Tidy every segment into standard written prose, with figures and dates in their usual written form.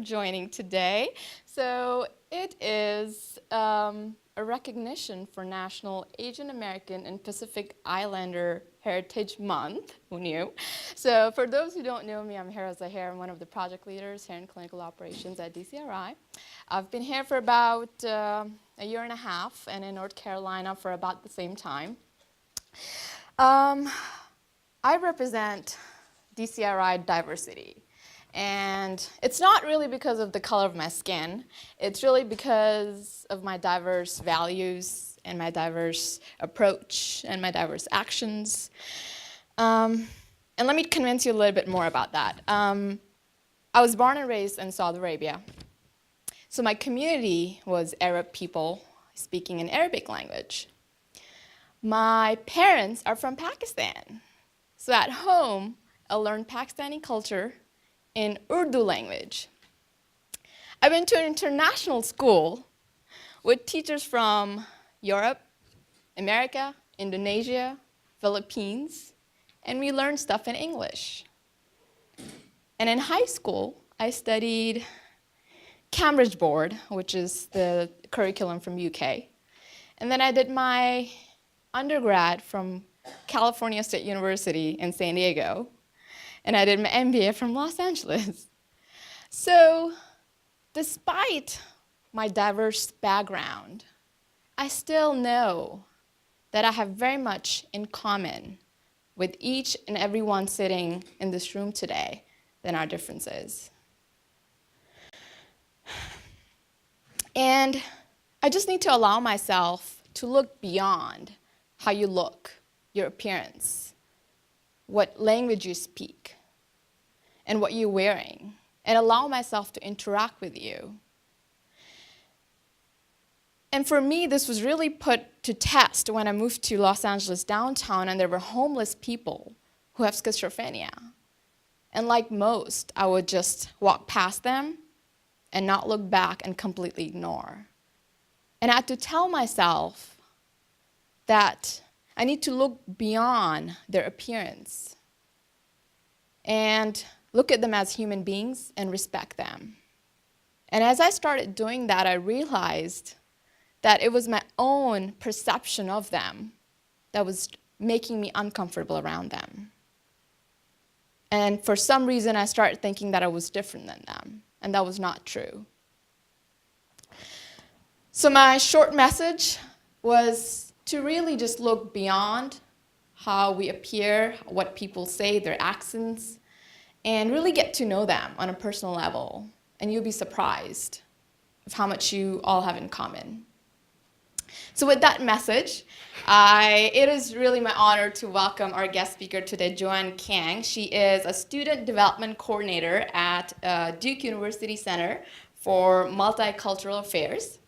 joining today. So it is a recognition for National Asian American and Pacific Islander Heritage Month. Who knew? So for those who don't know me, I'm Hera Zahir. I'm one of the project leaders here in clinical operations at DCRI. I've been here for about a year and a half and in North Carolina for about the same time. I represent DCRI diversity. And it's not really because of the color of my skin. It's really because of my diverse values and my diverse approach and my diverse actions. And let me convince you a little bit more about that. I was born and raised in Saudi Arabia. So my community was Arab people speaking an Arabic language. My parents are from Pakistan. So at home, I learned Pakistani culture in Urdu language. I went to an international school with teachers from Europe, America, Indonesia, Philippines, and we learned stuff in English. And in high school, I studied Cambridge Board, which is the curriculum from UK. And then I did my undergrad from California State University in San Diego. And I did my MBA from Los Angeles. So despite my diverse background, I still know that I have very much in common with each and everyone sitting in this room today than our differences. And I just need to allow myself to look beyond how you look, your appearance, what language you speak, and what you're wearing, and allow myself to interact with you. And for me, this was really put to test when I moved to Los Angeles downtown and there were homeless people who have schizophrenia. And like most, I would just walk past them and not look back and completely ignore. And I had to tell myself that I need to look beyond their appearance and look at them as human beings and respect them. And as I started doing that, I realized that it was my own perception of them that was making me uncomfortable around them. And for some reason, I started thinking that I was different than them, and that was not true. So my short message was to really just look beyond how we appear, what people say, their accents, and really get to know them on a personal level. And you'll be surprised of how much you all have in common. So with that message, it is really my honor to welcome our guest speaker today, Joanne Kang. She is a student development coordinator at Duke University Center for Multicultural Affairs.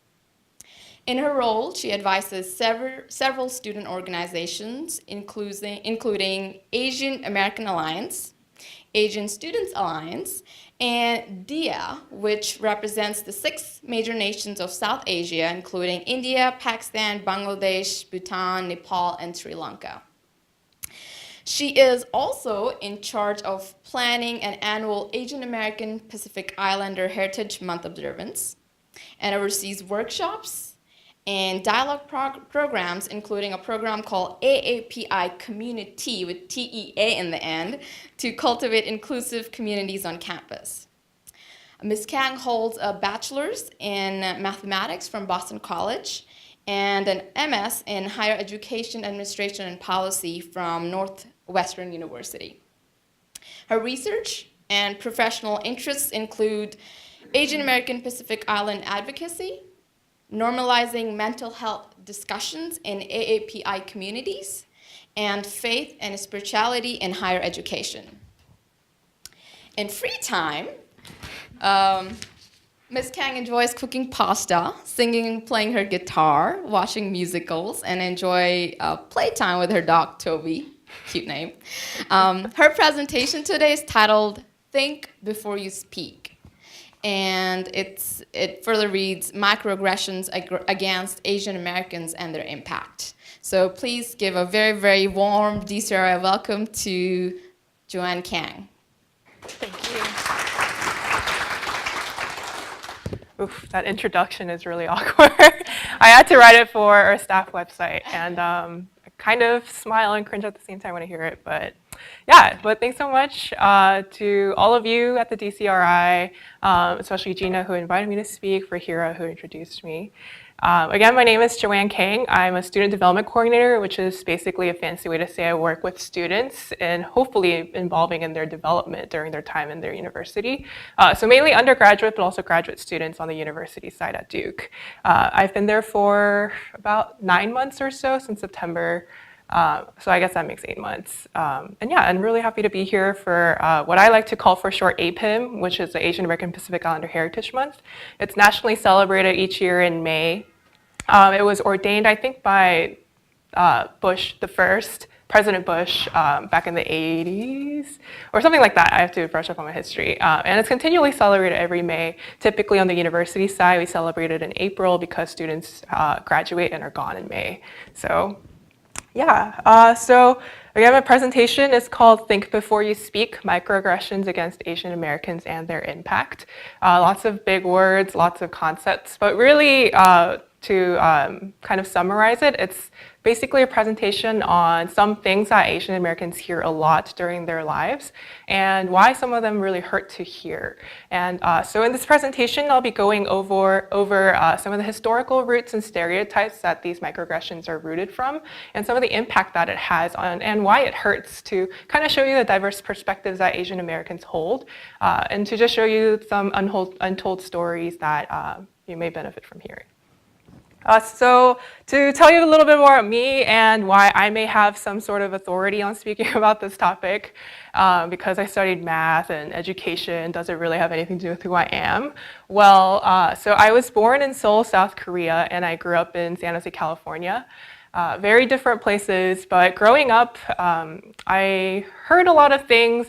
In her role, she advises several student organizations, including Asian American Alliance, Asian Students Alliance, and DIA, which represents the 6 major nations of South Asia, including India, Pakistan, Bangladesh, Bhutan, Nepal, and Sri Lanka. She is also in charge of planning an annual Asian American Pacific Islander Heritage Month observance and oversees workshops and dialogue programs, including a program called AAPI Community with TEA in the end, to cultivate inclusive communities on campus. Ms. Kang holds a bachelor's in mathematics from Boston College and an MS in higher education administration and policy from Northwestern University. Her research and professional interests include Asian American Pacific Island advocacy, normalizing mental health discussions in AAPI communities, and faith and spirituality in higher education. In free time, Ms. Kang enjoys cooking pasta, singing, playing her guitar, watching musicals, and enjoy playtime with her dog, Toby. Cute name. Her presentation today is titled, Think Before You Speak. And it further reads, Microaggressions Against Asian Americans and Their Impact. So please give a very, very warm DCRI welcome to Joanne Kang. Thank you. Oof, that introduction is really awkward. I had to write it for our staff website, and I kind of smile and cringe at the same time when I hear it, but yeah, but thanks so much to all of you at the DCRI, especially Gina, who invited me to speak, for Hira, who introduced me. Again, my name is Joanne Kang. I'm a student development coordinator, which is basically a fancy way to say I work with students and hopefully involving in their development during their time in their university. So mainly undergraduate, but also graduate students on the university side at Duke. I've been there for about 9 months or so, since September. So I guess that makes 8 months. And yeah, I'm really happy to be here for what I like to call for short APIM, which is the Asian American Pacific Islander Heritage Month. It's nationally celebrated each year in May. It was ordained, I think, by Bush the first, President Bush, back in the 80s, or something like that. I have to brush up on my history. And it's continually celebrated every May. Typically on the university side, we celebrate it in April because students graduate and are gone in May. So yeah, so again, my presentation is called Think Before You Speak, Microaggressions Against Asian Americans and Their Impact. Lots of big words, lots of concepts, but really to kind of summarize it, it's basically a presentation on some things that Asian Americans hear a lot during their lives and why some of them really hurt to hear. And so in this presentation, I'll be going over some of the historical roots and stereotypes that these microaggressions are rooted from and some of the impact that it has on and why it hurts, to kind of show you the diverse perspectives that Asian Americans hold and to just show you some untold stories that you may benefit from hearing. So to tell you a little bit more about me and why I may have some sort of authority on speaking about this topic, because I studied math and education, does it really have anything to do with who I am? Well, so I was born in Seoul, South Korea, and I grew up in San Jose, California. Very different places, but growing up, I heard a lot of things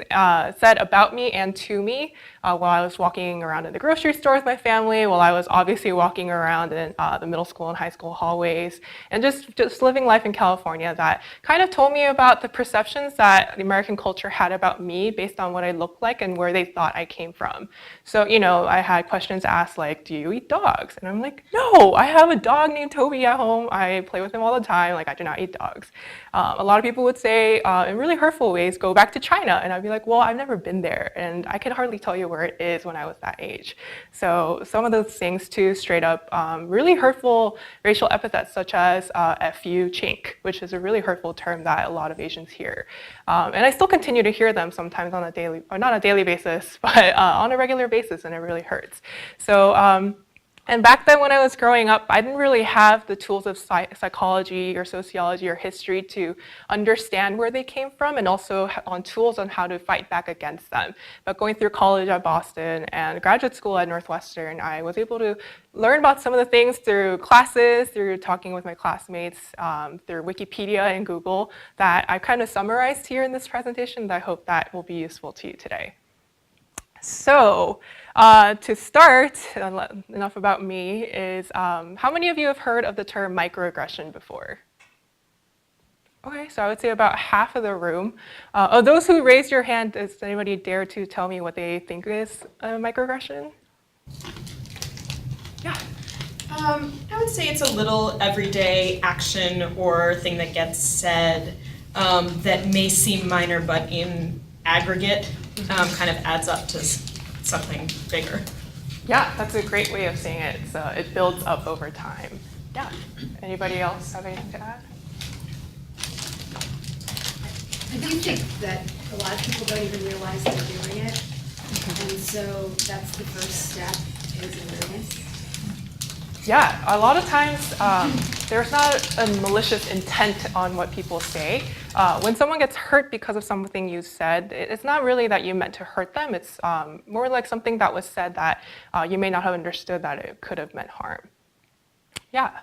said about me and to me while I was walking around in the grocery store with my family, while I was obviously walking around in the middle school and high school hallways, and just living life in California, that kind of told me about the perceptions that the American culture had about me based on what I looked like and where they thought I came from. So, you know, I had questions asked like, do you eat dogs? And I'm like, no, I have a dog named Toby at home. I play with him all the time. Like, I do not eat dogs. A lot of people would say, in really hurtful ways, go back to China. And I'd be like, well, I've never been there. And I could hardly tell you where it is when I was that age. So some of those things too, straight up, really hurtful racial epithets such as F you chink, which is a really hurtful term that a lot of Asians hear. And I still continue to hear them sometimes on a daily, or not a daily basis, but on a regular basis, and it really hurts. So, and back then when I was growing up, I didn't really have the tools of psychology or sociology or history to understand where they came from, and also on tools on how to fight back against them. But going through college at Boston and graduate school at Northwestern, I was able to learn about some of the things through classes, through talking with my classmates, through Wikipedia and Google, that I kind of summarized here in this presentation that I hope that will be useful to you today. So, to start, enough about me, is how many of you have heard of the term microaggression before? Okay, so I would say about half of the room. Of those who raised your hand, does anybody dare to tell me what they think is a microaggression? Yeah. I would say it's a little everyday action or thing that gets said that may seem minor, but in aggregate kind of adds up to something bigger. Yeah, that's a great way of saying it. So it builds up over time. Yeah. Anybody else have anything to add? I do think that a lot of people don't even realize they're doing it. And so that's the first step, is awareness. Yeah, a lot of times there's not a malicious intent on what people say. When someone gets hurt because of something you said, it's not really that you meant to hurt them. It's more like something that was said that you may not have understood that it could have meant harm. Yeah.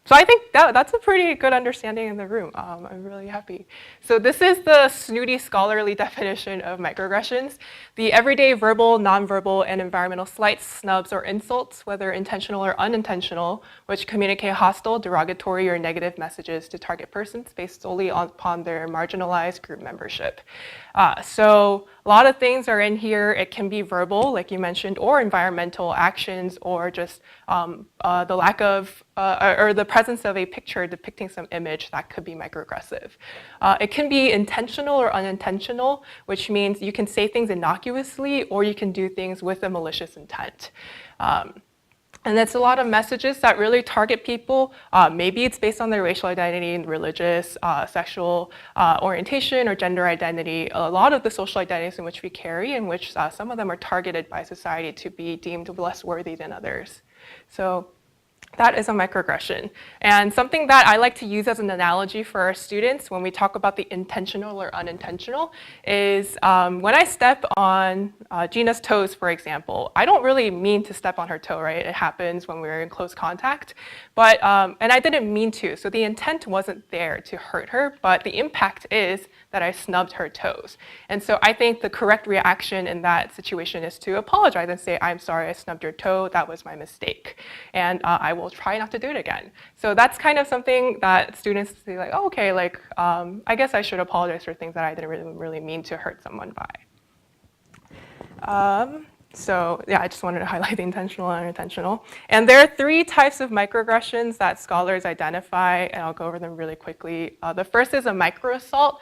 So I think that's a pretty good understanding in the room. I'm really happy. So this is the snooty scholarly definition of microaggressions: the everyday verbal, nonverbal, and environmental slights, snubs, or insults, whether intentional or unintentional, which communicate hostile, derogatory, or negative messages to target persons based solely upon their marginalized group membership. So A lot of things are in here. It can be verbal, like you mentioned, or environmental actions, or just the lack of, or the presence of a picture depicting some image that could be microaggressive. It can be intentional or unintentional, which means you can say things innocuously, or you can do things with a malicious intent. And it's a lot of messages that really target people. Maybe it's based on their racial identity and religious, sexual orientation, or gender identity. A lot of the social identities in which we carry, in which some of them are targeted by society to be deemed less worthy than others. So that is a microaggression. And something that I like to use as an analogy for our students when we talk about the intentional or unintentional is when I step on Gina's toes, for example, I don't really mean to step on her toe, right? It happens when we're in close contact. But, and I didn't mean to, so the intent wasn't there to hurt her, but the impact is that I snubbed her toes. And so I think the correct reaction in that situation is to apologize and say, I'm sorry, I snubbed your toe, that was my mistake. And I will try not to do it again. So that's kind of something that students say like, oh, okay, like, I guess I should apologize for things that I didn't really mean to hurt someone by. So yeah, I just wanted to highlight the intentional and unintentional. And there are 3 types of microaggressions that scholars identify, and I'll go over them really quickly. The first is a microassault.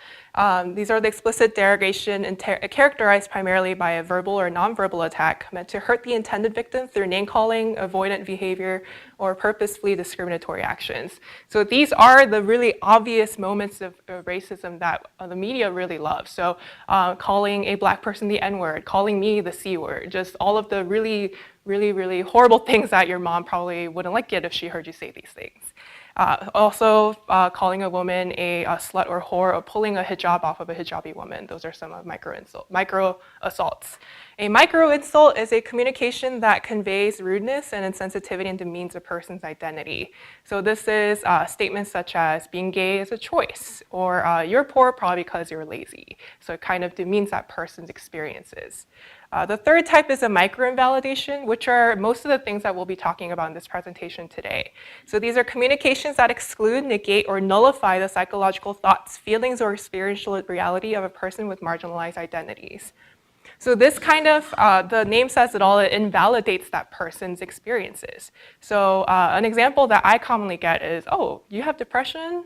These are the explicit derogation and characterized primarily by a verbal or nonverbal attack meant to hurt the intended victim through name-calling, avoidant behavior, or purposefully discriminatory actions. So these are the really obvious moments of racism that the media really loves. So calling a black person the N-word, calling me the C-word, just all of the really horrible things that your mom probably wouldn't like it if she heard you say these things. Also calling a woman a slut or whore, or pulling a hijab off of a hijabi woman. Those are some of micro assaults. A micro insult is a communication that conveys rudeness and insensitivity and demeans a person's identity. So this is statements such as being gay is a choice, or you're poor probably because you're lazy. So it kind of demeans that person's experiences. The third type is a micro-invalidation, which are most of the things that we'll be talking about in this presentation today. So these are communications that exclude, negate, or nullify the psychological thoughts, feelings, or experiential reality of a person with marginalized identities. So this kind of, the name says it all, it invalidates that person's experiences. So an example that I commonly get is, oh, you have depression?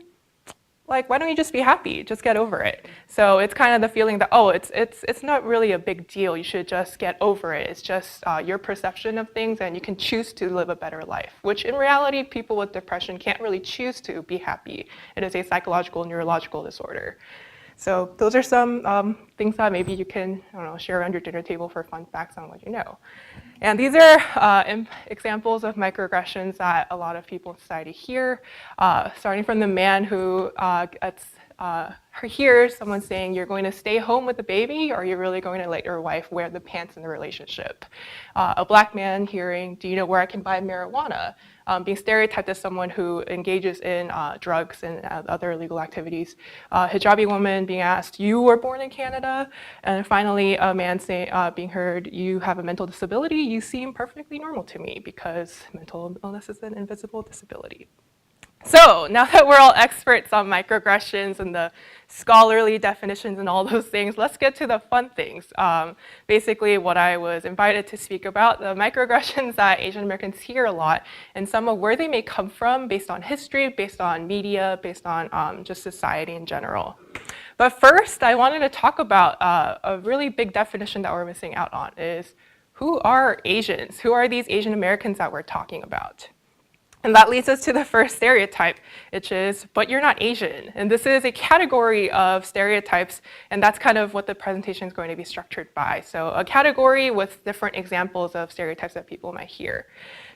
Like, why don't you just be happy? Just get over it. So it's kind of the feeling that, oh, it's not really a big deal. You should just get over it. It's just your perception of things, and you can choose to live a better life, which in reality, people with depression can't really choose to be happy. It is a psychological, neurological disorder. So those are some things that maybe you can, I don't know, share around your dinner table for fun facts on what you know. And these are examples of microaggressions that a lot of people in society hear, starting from the man who hears someone saying, you're going to stay home with the baby, or you're really going to let your wife wear the pants in the relationship. A black man hearing, do you know where I can buy marijuana? Being stereotyped as someone who engages in drugs and other illegal activities. Hijabi woman being asked, you were born in Canada? And finally, a man being heard, you have a mental disability? You seem perfectly normal to me, because mental illness is an invisible disability. So now that we're all experts on microaggressions and the scholarly definitions and all those things, let's get to the fun things. Basically what I was invited to speak about, the microaggressions that Asian Americans hear a lot, and some of where they may come from based on history, based on media, based on just society in general. But first, I wanted to talk about a really big definition that we're missing out on is, who are Asians? Who are these Asian Americans that we're talking about? And that leads us to the first stereotype, which is, but you're not Asian. And this is a category of stereotypes, and that's kind of what the presentation is going to be structured by. So a category with different examples of stereotypes that people might hear.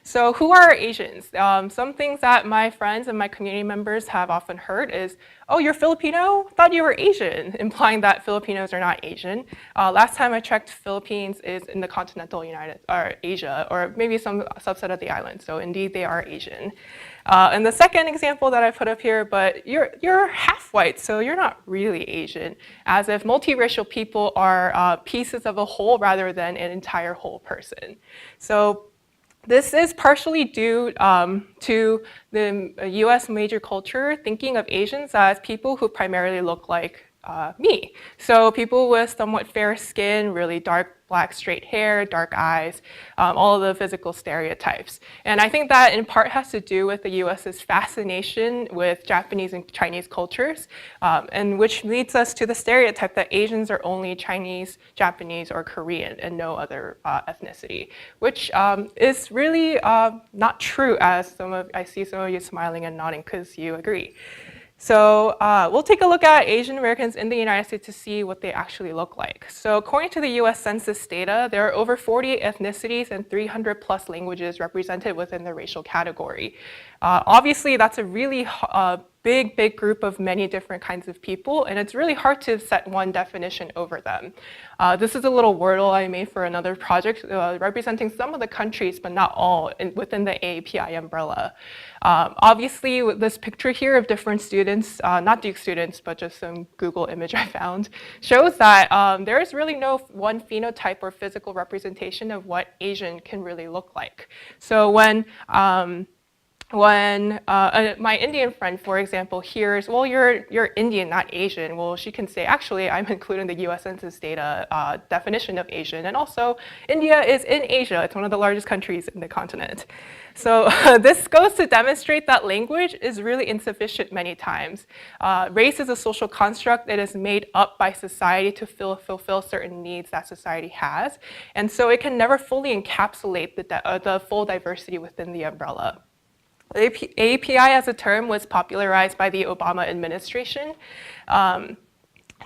So who are Asians? Some things that my friends and my community members have often heard is, oh, you're Filipino? Thought you were Asian, implying that Filipinos are not Asian. Last time I checked, Philippines is in the continental Asia, or maybe some subset of the island. So indeed, they are Asian. And the second example that I put up here, but you're half white, so you're not really Asian, as if multiracial people are pieces of a whole rather than an entire whole person. So this is partially due to the US major culture thinking of Asians as people who primarily look like me. So people with somewhat fair skin, really dark black straight hair, dark eyes, all of the physical stereotypes. And I think that in part has to do with the US's fascination with Japanese and Chinese cultures, and which leads us to the stereotype that Asians are only Chinese, Japanese, or Korean and no other ethnicity, which is really not true, as I see some of you smiling and nodding because you agree. So we'll take a look at Asian Americans in the United States to see what they actually look like. So according to the US Census data, there are over 48 ethnicities and 300 plus languages represented within the racial category. Obviously, that's a really big group of many different kinds of people, and it's really hard to set one definition over them. This is a little wordle I made for another project representing some of the countries, but not all, within the AAPI umbrella. Obviously, with this picture here of different students, not Duke students, but just some Google image I found, shows that there is really no one phenotype or physical representation of what Asian can really look like. So when my Indian friend, for example, hears, well, you're Indian, not Asian, well, she can say, actually, I'm including the US Census data definition of Asian, and also India is in Asia. It's one of the largest countries in the continent. So this goes to demonstrate that language is really insufficient many times. Race is a social construct that is made up by society to fulfill certain needs that society has, and so it can never fully encapsulate the full diversity within the umbrella. API as a term was popularized by the Obama administration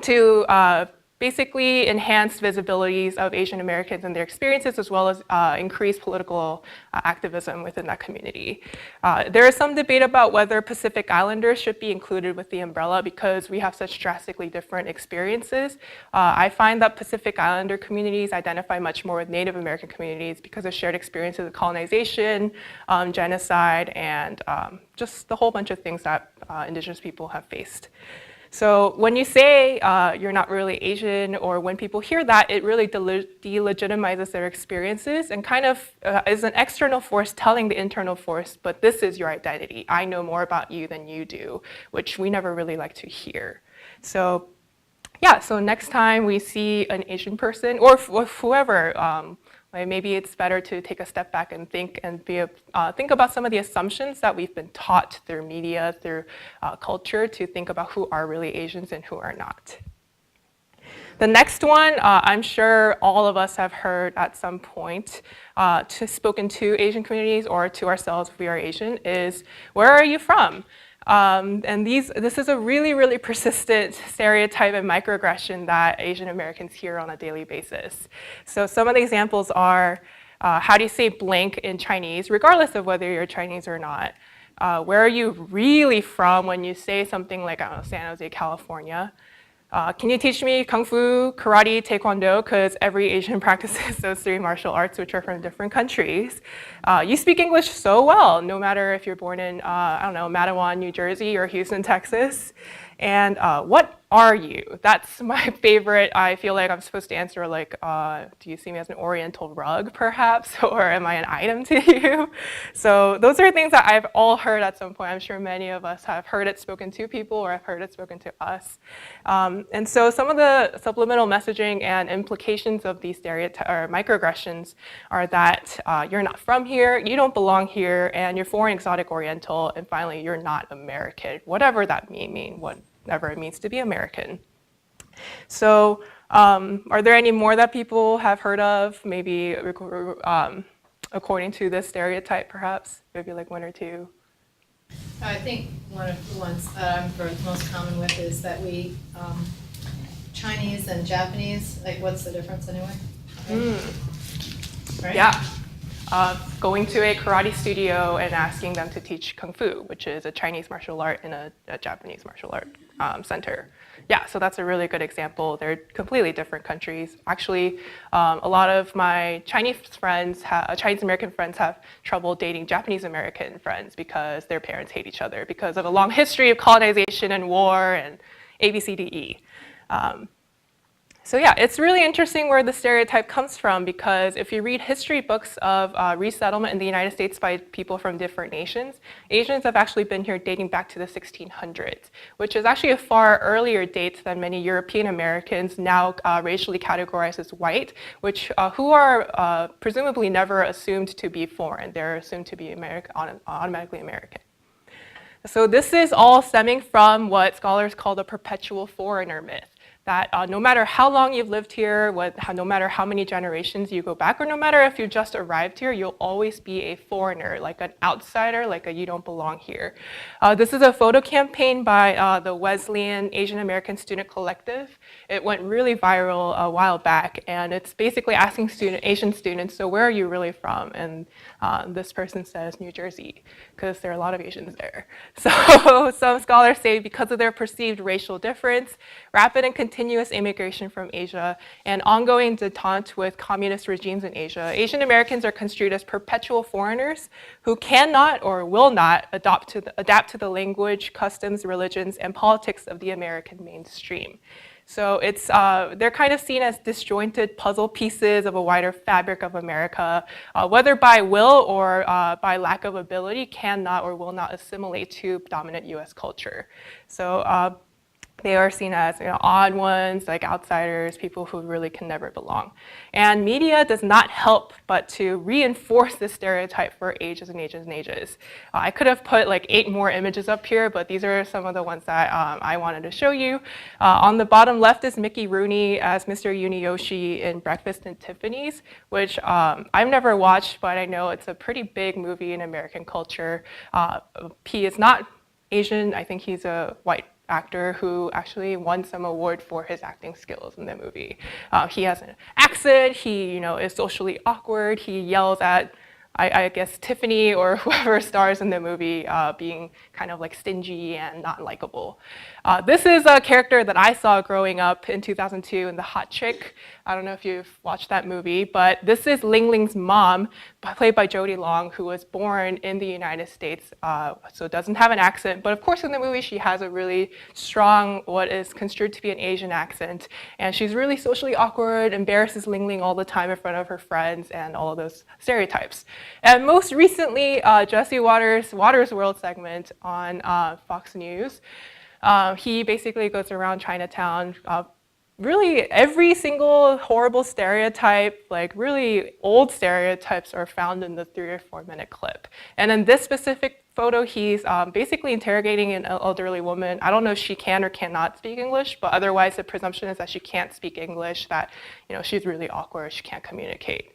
to basically enhance visibilities of Asian Americans and their experiences, as well as increase political activism within that community. There is some debate about whether Pacific Islanders should be included with the umbrella because we have such drastically different experiences. I find that Pacific Islander communities identify much more with Native American communities because of shared experiences of colonization, genocide, and just the whole bunch of things that Indigenous people have faced. So when you say you're not really Asian, or when people hear that, it really delegitimizes their experiences and kind of is an external force telling the internal force, but this is your identity. I know more about you than you do, which we never really like to hear. So yeah, so next time we see an Asian person, or whoever, maybe it's better to take a step back and think about some of the assumptions that we've been taught through media, through culture, to think about who are really Asians and who are not. The next one, I'm sure all of us have heard at some point, spoken to Asian communities or to ourselves if we are Asian, is, where are you from? And this is a really persistent stereotype and microaggression that Asian Americans hear on a daily basis. So some of the examples are, how do you say blank in Chinese, regardless of whether you're Chinese or not? Where are you really from when you say something like, I don't know, San Jose, California? Can you teach me Kung Fu, Karate, Taekwondo? Because every Asian practices those three martial arts, which are from different countries. You speak English so well, no matter if you're born in, I don't know, Matawan, New Jersey, or Houston, Texas. And what are you? That's my favorite. I feel like I'm supposed to answer like, do you see me as an oriental rug, perhaps? Or am I an item to you? So those are things that I've all heard at some point. I'm sure many of us have heard it spoken to people, or have heard it spoken to us. And so some of the subliminal messaging and implications of these microaggressions are that you're not from here, you don't belong here, and you're foreign, exotic, oriental, and finally, you're not American, whatever that may mean, whatever it means to be American. So are there any more that people have heard of, maybe according to this stereotype, perhaps? Maybe like one or two. I think one of the ones that I'm most common with is that we, Chinese and Japanese, like what's the difference anyway? Right? Yeah. Going to a karate studio and asking them to teach Kung Fu, which is a Chinese martial art in a Japanese martial art center. Yeah, so that's a really good example. They're completely different countries. Actually, a lot of my Chinese American friends have trouble dating Japanese American friends because their parents hate each other because of a long history of colonization and war and ABCDE. So yeah, it's really interesting where the stereotype comes from, because if you read history books of resettlement in the United States by people from different nations, Asians have actually been here dating back to the 1600s, which is actually a far earlier date than many European Americans now racially categorized as white, who are presumably never assumed to be foreign. They're assumed to be automatically American. So this is all stemming from what scholars call the perpetual foreigner myth, that no matter how long you've lived here, no matter how many generations you go back, or no matter if you just arrived here, you'll always be a foreigner, like an outsider, like a you don't belong here. This is a photo campaign by the Wesleyan Asian American Student Collective. It went really viral a while back, and it's basically asking Asian students, so where are you really from? And this person says New Jersey, because there are a lot of Asians there. So some scholars say because of their perceived racial difference, rapid and continuous immigration from Asia, and ongoing detente with communist regimes in Asia, Asian Americans are construed as perpetual foreigners who cannot or will not adapt to the language, customs, religions, and politics of the American mainstream. So they're kind of seen as disjointed puzzle pieces of a wider fabric of America, whether by will or by lack of ability, cannot or will not assimilate to dominant US culture. So they are seen as odd ones, like outsiders, people who really can never belong. And media does not help but to reinforce this stereotype for ages and ages and ages. I could have put like 8 more images up here, but these are some of the ones that I wanted to show you. On the bottom left is Mickey Rooney as Mr. Yuniyoshi in Breakfast at Tiffany's, which I've never watched, but I know it's a pretty big movie in American culture. He is not Asian. I think he's a white actor who actually won some award for his acting skills in the movie. He has an accent, he is socially awkward, he yells at, I guess, Tiffany or whoever stars in the movie being kind of like stingy and not likable. This is a character that I saw growing up in 2002 in The Hot Chick. I don't know if you've watched that movie, but this is Ling Ling's mom, played by Jodie Long, who was born in the United States, so doesn't have an accent. But of course, in the movie, she has a really strong, what is construed to be an Asian accent. And she's really socially awkward, embarrasses Ling Ling all the time in front of her friends, and all of those stereotypes. And most recently, Jesse Watters' World segment on Fox News, he basically goes around Chinatown. Really, every single horrible stereotype, like really old stereotypes, are found in the 3 or 4 minute clip. And in this specific photo, he's basically interrogating an elderly woman. I don't know if she can or cannot speak English, but otherwise the presumption is that she can't speak English, that she's really awkward, she can't communicate.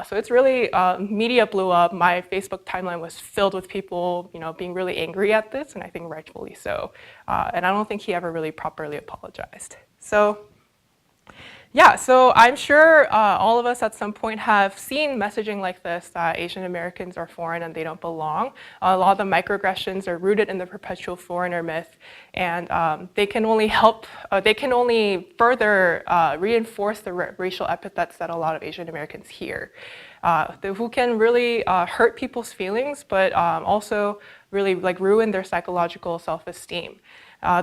So it's really, media blew up. My Facebook timeline was filled with people, being really angry at this, and I think rightfully so. And I don't think he ever really properly apologized. So yeah, so I'm sure all of us at some point have seen messaging like this, that Asian Americans are foreign and they don't belong. A lot of the microaggressions are rooted in the perpetual foreigner myth, and they can only further reinforce the racial epithets that a lot of Asian Americans hear, who can really hurt people's feelings, but also really ruin their psychological self-esteem.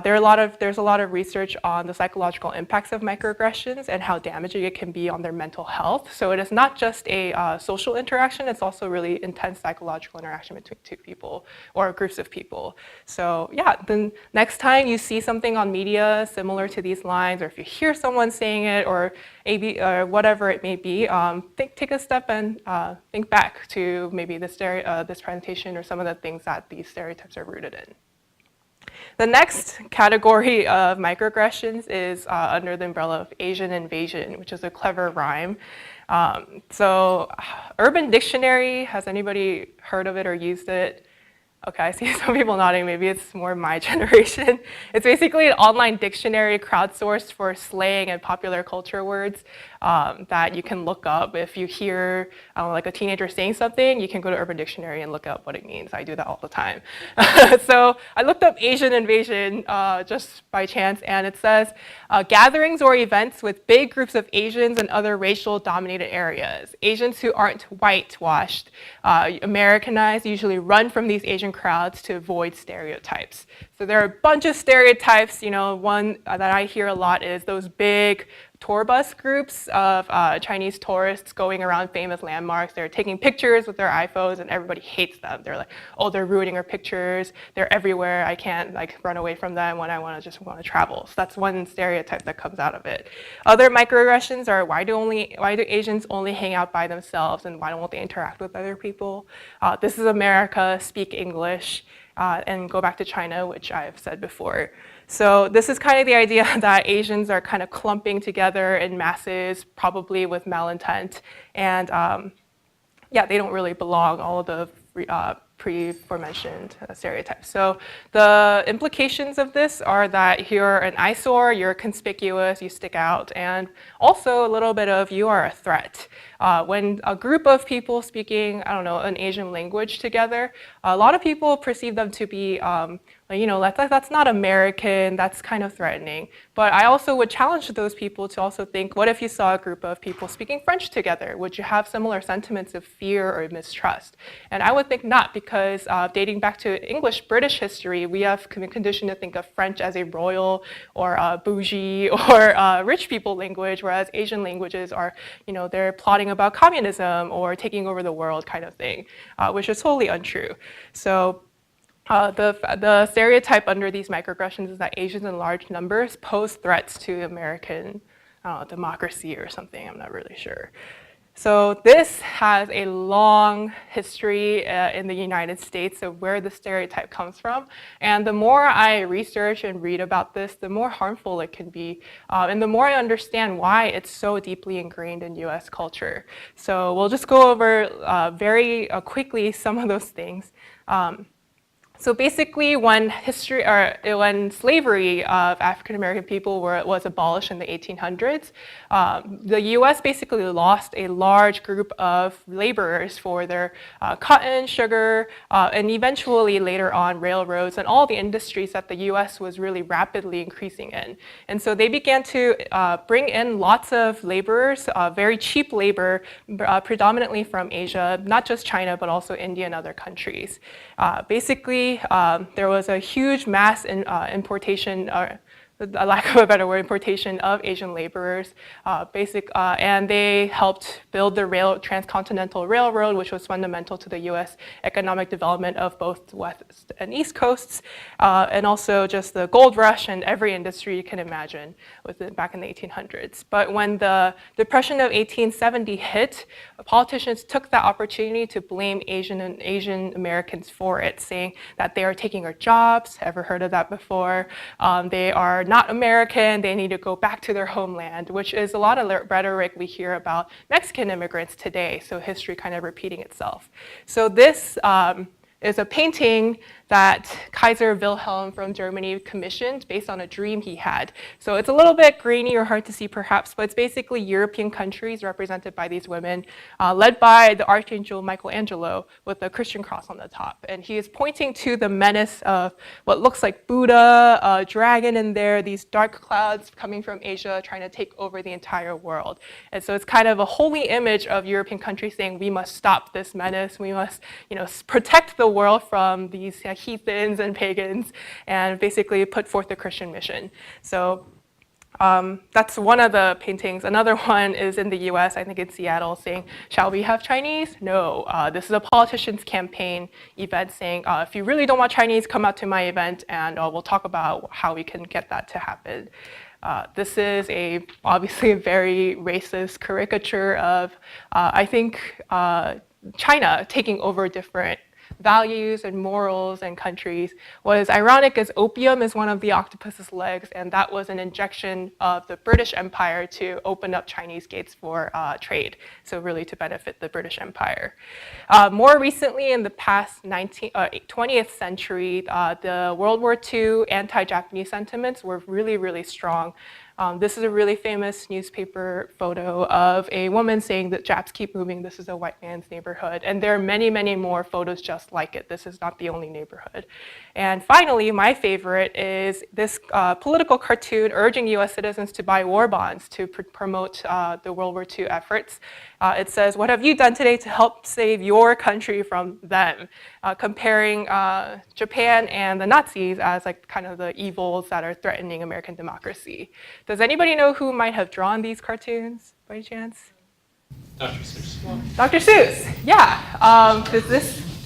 There's a lot of research on the psychological impacts of microaggressions and how damaging it can be on their mental health. So it is not just a social interaction, it's also really intense psychological interaction between 2 people or groups of people. So yeah, then next time you see something on media similar to these lines, or if you hear someone saying it, or whatever it may be, take a step and think back to maybe this presentation or some of the things that these stereotypes are rooted in. The next category of microaggressions is under the umbrella of Asian invasion, which is a clever rhyme. So Urban Dictionary, has anybody heard of it or used it? Okay, I see some people nodding. Maybe it's more my generation. It's basically an online dictionary crowdsourced for slang and popular culture words that you can look up. If you hear like a teenager saying something, you can go to Urban Dictionary and look up what it means. I do that all the time. So I looked up Asian invasion just by chance, and it says gatherings or events with big groups of Asians and other racial dominated areas. Asians who aren't whitewashed, Americanized, usually run from these Asian crowds to avoid stereotypes. So there are a bunch of stereotypes. One that I hear a lot is those big tour bus groups of Chinese tourists going around famous landmarks. They're taking pictures with their iPhones, and everybody hates them. They're like, oh, they're ruining our pictures. They're everywhere. I can't like run away from them when I just want to travel. So that's one stereotype that comes out of it. Other microaggressions are why do Asians only hang out by themselves, and why don't they interact with other people? This is America, speak English, and go back to China, which I've said before. So this is kind of the idea that Asians are kind of clumping together in masses, probably with malintent, and yeah, they don't really belong, all of the pre-aforementioned stereotypes. So the implications of this are that you're an eyesore, you're conspicuous, you stick out, and also a little bit of you are a threat. When a group of people speaking, I don't know, an Asian language together, a lot of people perceive them to be you know, that's not American, that's kind of threatening. But I also would challenge those people to also think, what if you saw a group of people speaking French together? Would you have similar sentiments of fear or mistrust? And I would think not, because dating back to British history, we have been conditioned to think of French as a royal or bougie or rich people language, whereas Asian languages are, you know, they're plotting about communism or taking over the world kind of thing, which is totally untrue. So the stereotype under these microaggressions is that Asians in large numbers pose threats to American democracy or something, I'm not really sure. So this has a long history in the United States of where the stereotype comes from. And the more I research and read about this, the more harmful it can be. And the more I understand why it's so deeply ingrained in US culture. So we'll just go over very quickly some of those things. So basically, when slavery of African American people was abolished in the 1800s, the U.S. basically lost a large group of laborers for their cotton, sugar, and eventually later on railroads and all the industries that the U.S. was really rapidly increasing in. And so they began to bring in lots of laborers, very cheap labor, predominantly from Asia, not just China, but also India and other countries. Basically, there was a huge mass importation, a lack of a better word, importation of Asian laborers, and they helped build the transcontinental railroad, which was fundamental to the U.S. economic development of both West and East coasts, and also just the gold rush and every industry you can imagine back in the 1800s. But when the Depression of 1870 hit, politicians took that opportunity to blame Asian Americans for it, saying that they are taking our jobs. Ever heard of that before? They are not American, they need to go back to their homeland, which is a lot of rhetoric we hear about Mexican immigrants today, so history kind of repeating itself. So this is a painting that Kaiser Wilhelm from Germany commissioned based on a dream he had. So it's a little bit grainy or hard to see perhaps, but it's basically European countries represented by these women, led by the Archangel Michelangelo with a Christian cross on the top. And he is pointing to the menace of what looks like Buddha, a dragon in there, these dark clouds coming from Asia trying to take over the entire world. And so it's kind of a holy image of European countries saying we must stop this menace, we must, you know, protect the world from these heathens and pagans, and basically put forth the Christian mission. So that's one of the paintings. Another one is in the US, I think in Seattle, saying, shall we have Chinese? No. This is a politician's campaign event saying, if you really don't want Chinese, come out to my event and we'll talk about how we can get that to happen. This is obviously a very racist caricature of, I think, China taking over different values and morals and countries. What is ironic is opium is one of the octopus's legs, and that was an injection of the British Empire to open up Chinese gates for trade, so really to benefit the British Empire. More recently, in the past 20th century, the World War II anti-Japanese sentiments were really, really strong. This is a really famous newspaper photo of a woman saying that Japs keep moving, this is a white man's neighborhood. And there are many, many more photos just just like it. This is not the only neighborhood. And finally, my favorite is this political cartoon urging U.S. citizens to buy war bonds to promote the World War II efforts. It says, "What have you done today to help save your country from them?" Comparing Japan and the Nazis as like kind of the evils that are threatening American democracy. Does anybody know who might have drawn these cartoons by chance? Dr. Seuss. Dr. Seuss, yeah.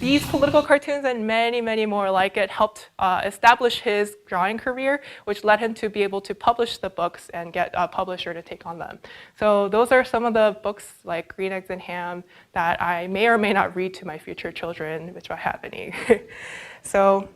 These political cartoons and many, many more like it helped establish his drawing career, which led him to be able to publish the books and get a publisher to take on them. So those are some of the books like Green Eggs and Ham that I may or may not read to my future children, which I have any. So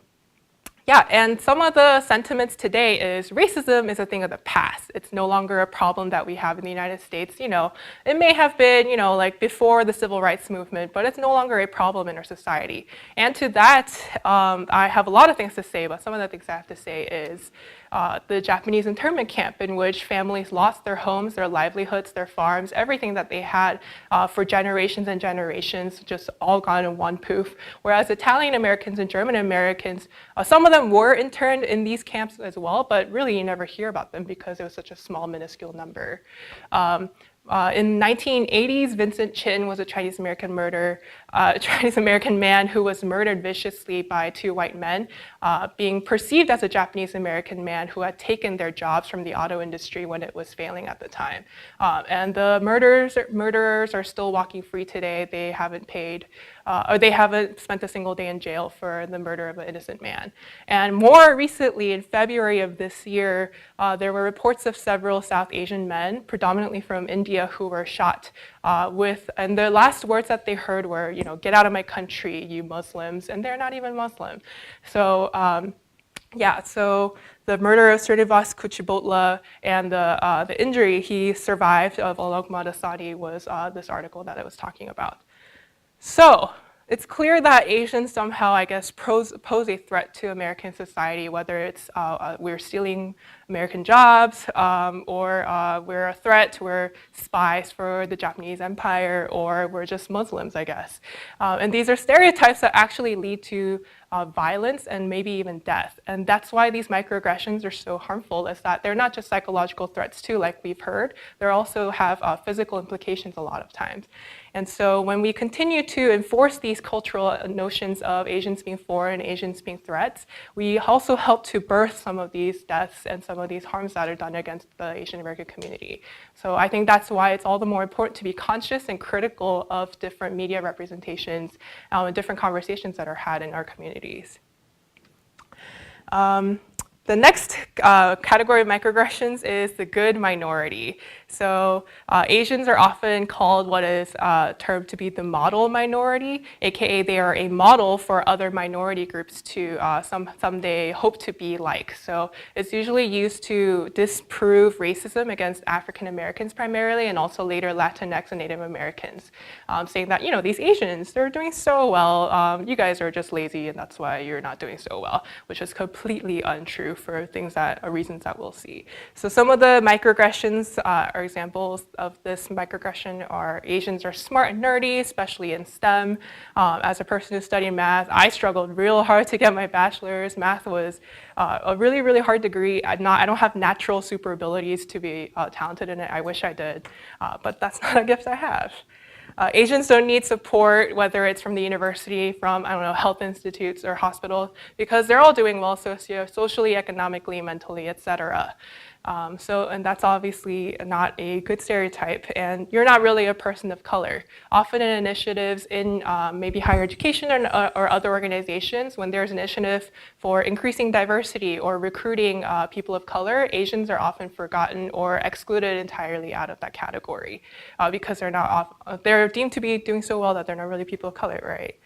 yeah, and some of the sentiments today is racism is a thing of the past. It's no longer a problem that we have in the United States. You know, it may have been, you know, like before the civil rights movement, but it's no longer a problem in our society. And to that, I have a lot of things to say, but some of the things I have to say is the Japanese internment camp in which families lost their homes, their livelihoods, their farms, everything that they had for generations and generations, just all gone in one poof. Whereas Italian Americans and German Americans, some of them were interned in these camps as well, but really you never hear about them because it was such a small, minuscule number. In 1980s, Vincent Chin was a Chinese American man who was murdered viciously by two white men, being perceived as a Japanese American man who had taken their jobs from the auto industry when it was failing at the time. And the murderers are still walking free today. They haven't paid, or they haven't spent a single day in jail for the murder of an innocent man. And more recently, in February of this year, there were reports of several South Asian men, predominantly from India, who were shot and the last words that they heard were, you know, "Get out of my country, you Muslims," and they're not even Muslim. So yeah, so the murder of Srinivas Kuchibhotla and the injury he survived of Alok Madasani was this article that I was talking about. So it's clear that Asians somehow, I guess, pose a threat to American society, whether it's we're stealing American jobs, or we're a threat, we're spies for the Japanese Empire, or we're just Muslims, I guess. And these are stereotypes that actually lead to violence and maybe even death. And that's why these microaggressions are so harmful, is that they're not just psychological threats too, like we've heard, they also have physical implications a lot of times. And so when we continue to enforce these cultural notions of Asians being foreign, Asians being threats, we also help to birth some of these deaths and some of these harms that are done against the Asian American community. So I think that's why it's all the more important to be conscious and critical of different media representations and different conversations that are had in our communities. The next category of microaggressions is the good minority. So Asians are often called what is termed to be the model minority, aka they are a model for other minority groups to someday hope to be like. So it's usually used to disprove racism against African Americans primarily, and also later Latinx and Native Americans, saying that, you know, these Asians, they're doing so well, you guys are just lazy and that's why you're not doing so well, which is completely untrue for reasons that we'll see. So some of the microaggressions are examples of this microaggression are Asians are smart and nerdy, especially in STEM. As a person who studied math, I struggled real hard to get my bachelor's. Math was a really, really hard degree. I don't have natural super abilities to be talented in it. I wish I did, but that's not a gift I have. Asians don't need support, whether it's from the university, from, I don't know, health institutes or hospitals, because they're all doing well socially, economically, mentally, et cetera. And that's obviously not a good stereotype, and you're not really a person of color. Often in initiatives in maybe higher education or other organizations, when there's an initiative for increasing diversity or recruiting people of color, Asians are often forgotten or excluded entirely out of that category because they're deemed to be doing so well that they're not really people of color, right?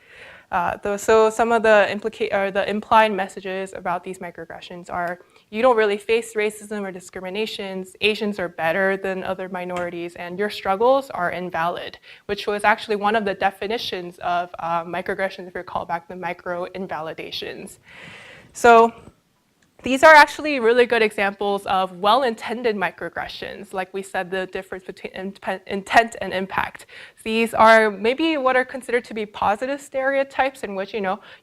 So some of the implied messages about these microaggressions are, you don't really face racism or discriminations, Asians are better than other minorities, and your struggles are invalid, which was actually one of the definitions of microaggressions, if you recall back, the micro-invalidations. So These are actually really good examples of well-intended microaggressions. Like we said, the difference between intent and impact. These are maybe what are considered to be positive stereotypes in which,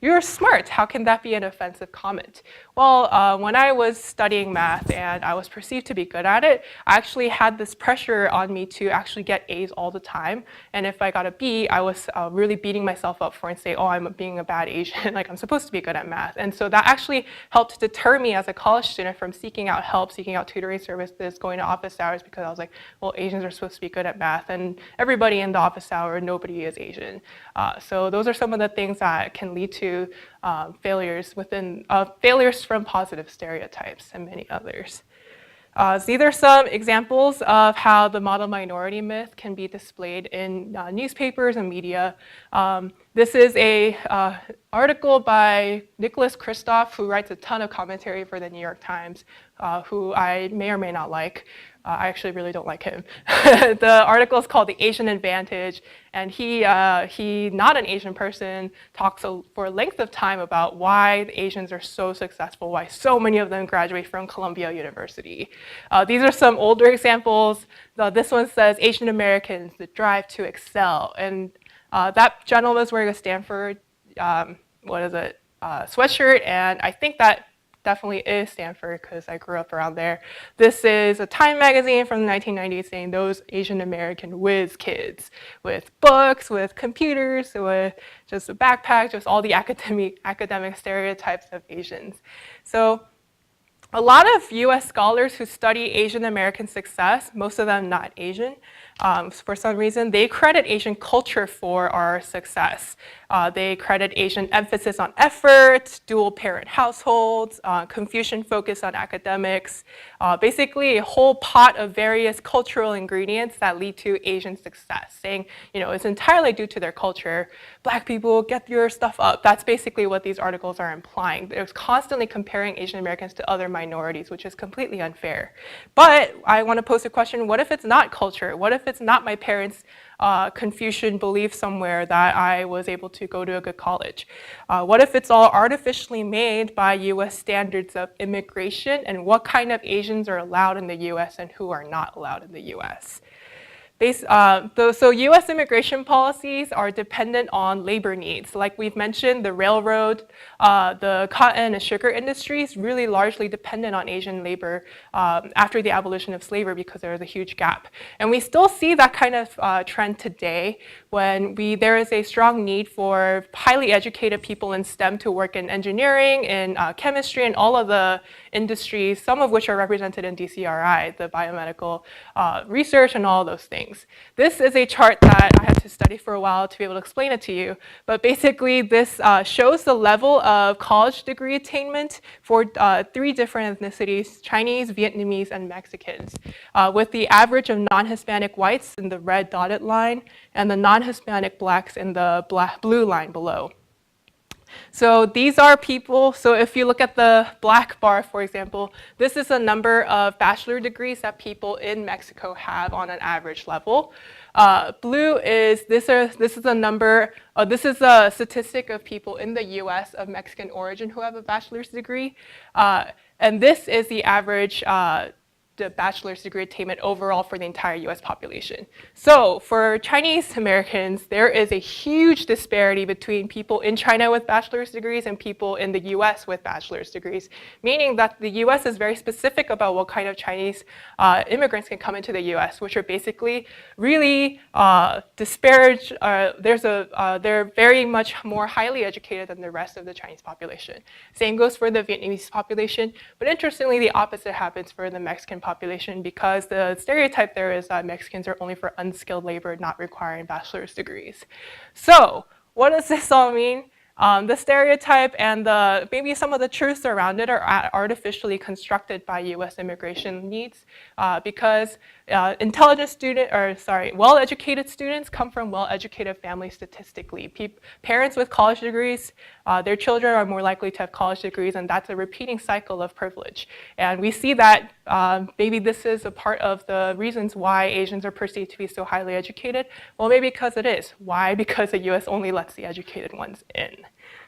you're smart. How can that be an offensive comment? Well, when I was studying math and I was perceived to be good at it, I actually had this pressure on me to actually get A's all the time. And if I got a B, I was really beating myself up for and say, oh, I'm being a bad Asian, like I'm supposed to be good at math. And so that actually helped deter me as a college student from seeking out help, seeking out tutoring services, going to office hours, because I was like, well, Asians are supposed to be good at math, and everybody in the office hour, nobody is Asian. So those are some of the things that can lead to failures from positive stereotypes and many others. So these are some examples of how the model minority myth can be displayed in newspapers and media. This is a article by Nicholas Kristof, who writes a ton of commentary for the New York Times, who I may or may not like. I actually really don't like him. The article is called The Asian Advantage, and he, not an Asian person, talks for a length of time about why the Asians are so successful, why so many of them graduate from Columbia University. These are some older examples. This one says, Asian Americans, the drive to excel. And that gentleman was wearing a Stanford, sweatshirt, and I think that definitely is Stanford because I grew up around there. This is a Time magazine from the 1990s saying those Asian American whiz kids with books, with computers, with just a backpack, just all the academic stereotypes of Asians. So a lot of US scholars who study Asian American success, most of them not Asian, for some reason, they credit Asian culture for our success. They credit Asian emphasis on effort, dual parent households, Confucian focus on academics, basically a whole pot of various cultural ingredients that lead to Asian success, saying, it's entirely due to their culture. Black people, get your stuff up. That's basically what these articles are implying. They're constantly comparing Asian Americans to other minorities, which is completely unfair. But I want to pose a question, what if it's not culture? What if it's not my parents' Confucian belief somewhere that I was able to go to a good college? What if it's all artificially made by US standards of immigration, and what kind of Asians are allowed in the US and who are not allowed in the US? So US immigration policies are dependent on labor needs. Like we've mentioned, the railroad, the cotton and sugar industries really largely dependent on Asian labor after the abolition of slavery because there was a huge gap. And we still see that kind of trend today when there is a strong need for highly educated people in STEM to work in engineering, in chemistry, and all of the industries, some of which are represented in DCRI, the biomedical research and all those things. This is a chart that I had to study for a while to be able to explain it to you, but basically this shows the level of college degree attainment for 3 different ethnicities, Chinese, Vietnamese, and Mexicans, with the average of non-Hispanic whites in the red dotted line and the non-Hispanic blacks in the blue line below. So these are people, so if you look at the black bar, for example, this is a number of bachelor degrees that people in Mexico have on an average level. Blue is, this is a statistic of people in the US of Mexican origin who have a bachelor's degree. And this is the average the bachelor's degree attainment overall for the entire US population. So for Chinese Americans, there is a huge disparity between people in China with bachelor's degrees and people in the US with bachelor's degrees, meaning that the US is very specific about what kind of Chinese immigrants can come into the US, which are basically really disparaged. They're very much more highly educated than the rest of the Chinese population. Same goes for the Vietnamese population, but interestingly, the opposite happens for the Mexican population because the stereotype there is that Mexicans are only for unskilled labor, not requiring bachelor's degrees. So what does this all mean? The stereotype and maybe some of the truths around it are artificially constructed by US immigration needs because well-educated students come from well-educated families statistically. Parents with college degrees, their children are more likely to have college degrees, and that's a repeating cycle of privilege. And we see that maybe this is a part of the reasons why Asians are perceived to be so highly educated. Well, maybe because it is. Why? Because the US only lets the educated ones in.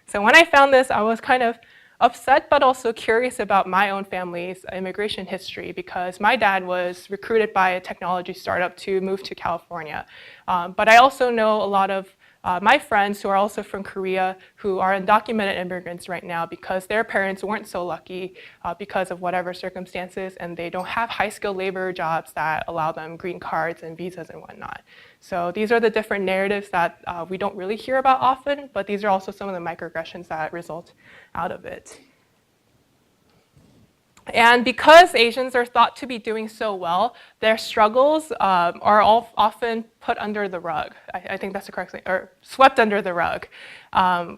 So when I found this, I was kind of upset but also curious about my own family's immigration history, because my dad was recruited by a technology startup to move to California. But I also know a lot of my friends who are also from Korea who are undocumented immigrants right now because their parents weren't so lucky because of whatever circumstances, and they don't have high-skilled labor jobs that allow them green cards and visas and whatnot. So these are the different narratives that we don't really hear about often, but these are also some of the microaggressions that result out of it. And because Asians are thought to be doing so well, their struggles are all often put under the rug. I think that's the correct thing, or swept under the rug.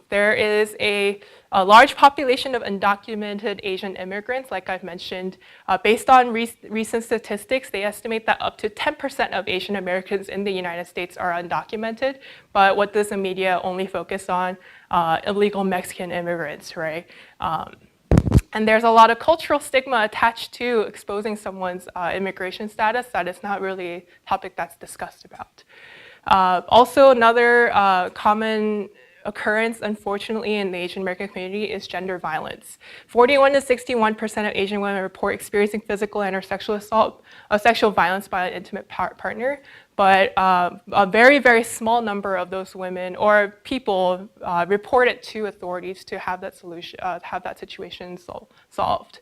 There is a large population of undocumented Asian immigrants, like I've mentioned. Based on recent statistics, they estimate that up to 10% of Asian Americans in the United States are undocumented. But what does the media only focus on? Illegal Mexican immigrants, right? And there's a lot of cultural stigma attached to exposing someone's immigration status that is not really a topic that's discussed about. Also, another common occurrence, unfortunately, in the Asian American community is gender violence. 41 to 61% of Asian women report experiencing physical and or sexual assault, sexual violence by an intimate partner. But a very, very small number of those women or people report it to authorities to have that solution, have that situation solved.